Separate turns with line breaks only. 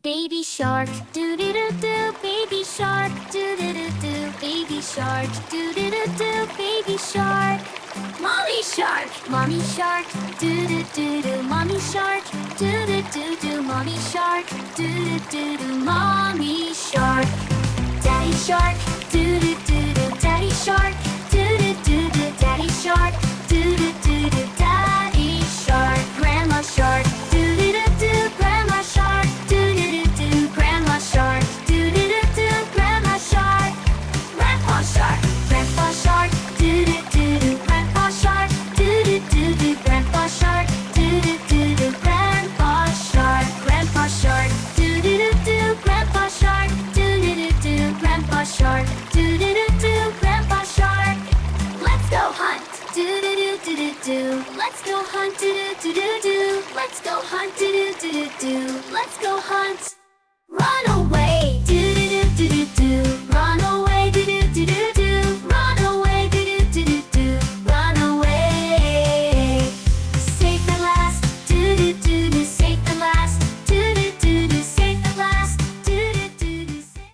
Baby shark, doo doo doo doo. Baby shark, doo doo doo doo. Baby shark, doo doo doo doo. Baby shark. Mommy shark, mommy shark, doo doo doo doo. Mommy shark, doo doo doo doo. Mommy shark, doo doo doo doo. Mommy shark. Daddy shark, doo doo doo doo. Daddy shark, doo doo doo doo. Daddy shark, doo doo doo doo. Daddy shark. Grandma shark, doo doo doo doo. Grandma shark, doo doo doo doo. Grandma shark, doo doo doo doo. Grandma shark. Grandpa shark, grandpa shark, doo doo doo doo. Grandpa shark, doo doo doo doo. Grandpa shark, doo doo doo doo. Grandpa shark, grandpa shark, doo doo doo doo. Grandpa shark, doo doo doo doo. Grandpa shark, doo doo doo doo. Grandpa shark. Let's go hunt. Doo doo doo doo doo doo. Let's go hunt. Doo doo doo doo doo. Let's go hunt. Doo doo doo doo doo. Let's go hunt.